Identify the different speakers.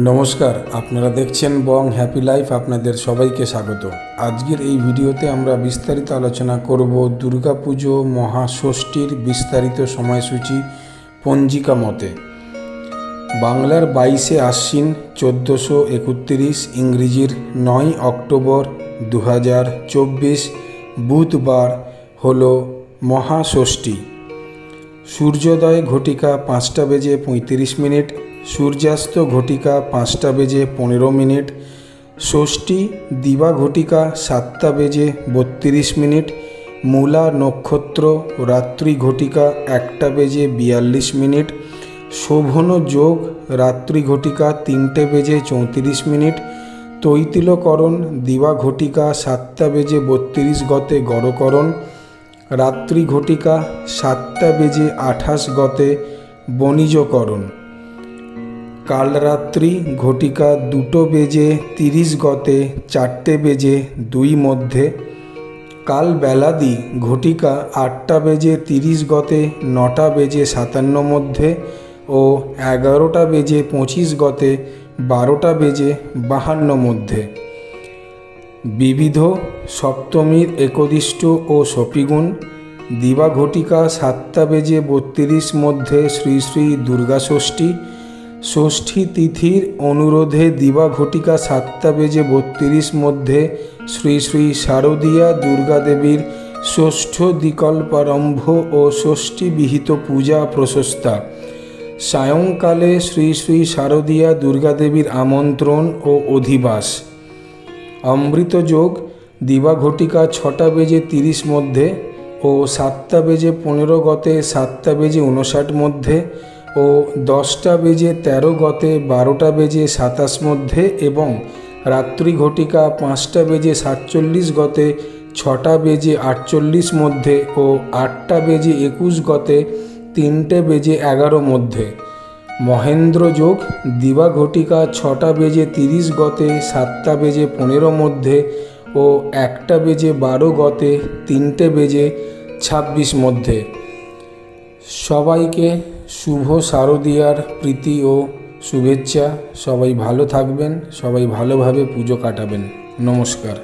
Speaker 1: নমস্কার, আপনারা দেখছেন বং হ্যাপি লাইফ। আপনাদের সবাইকে স্বাগত। আজকের এই ভিডিওতে আমরা বিস্তারিত আলোচনা করব দুর্গাপুজো মহাষষ্ঠীর বিস্তারিত সময়সূচি পঞ্জিকা মতে। বাংলার 22শে আশ্বিন 1431, ইংরেজির 9 অক্টোবর 2024 বুধবার হল মহাষষ্ঠী। সূর্যোদয় ঘটিকা 5টা বেজে 35 মিনিট, সূর্যাস্ত ঘটিকা 5টা বেজে 15 মিনিট, ষষ্ঠী দিবা ঘটিকা 7টা বেজে 32 মিনিট, মূলা নক্ষত্র রাত্রি ঘটিকা 1টা বেজে 42 মিনিট, শোভন যোগ রাত্রি ঘটিকা 3টে বেজে 34 মিনিট, তৈতিলকরণ দিবা ঘটিকা 7টা বেজে 32 গতে গড়করণ, রাত্রি ঘটিকা 7টা বেজে 28 গতে বণিজকরণ, কালরাত্রি ঘটিকা 2টো বেজে 30 গতে 4টে বেজে 2 মধ্যে, কাল বেলাদি ঘটিকা 8টা বেজে 30 গতে 9টা বেজে 57 মধ্যে ও 11টা বেজে 25 গতে 12টা বেজে 52 মধ্যে। বিবিধ সপ্তমীর একদিষ্ট ও সপিগুণ দিবা ঘটিকা 7টা বেজে 32 মধ্যে শ্রী শ্রী দুর্গা ষষ্ঠী, ষষ্ঠী তিথির অনুরোধে দিবা ঘটিকা 7টা বেজে 32 মধ্যে শ্রী শ্রী শারদীয়া দুর্গা দেবীর ষষ্ঠ দ্বিকল্পারম্ভ ও ষষ্ঠী বিহিত পূজা প্রশস্তা, সায়ংকালে শ্রী শ্রী শারদীয়া দুর্গা দেবীর আমন্ত্রণ ও অধিবাস। অমৃত যোগ দিবা ঘটিকা 6টা বেজে 30 মধ্যে ও 7টা বেজে 15 গতে 7টা বেজে 59 মধ্যে ও 10টা বেজে 13 গতে 12টা বেজে 27 মধ্যে এবং রাত্রি ঘটিকা 5টা বেজে 47 গতে 6টা বেজে 48 মধ্যে ও 8টা বেজে 21 গতে 3টে বেজে 11 মধ্যে। মহেন্দ্র যোগ দিবা ঘটিকা 6টা বেজে 30 গতে 7টা বেজে 15 মধ্যে ও 1টা বেজে 12 গতে 3টে বেজে 26 মধ্যে। সবাইকে শুভ শারদীয়ার প্রীতি ও শুভেচ্ছা। সবাই ভালো থাকবেন, সবাই ভালোভাবে পুজো কাটাবেন। নমস্কার।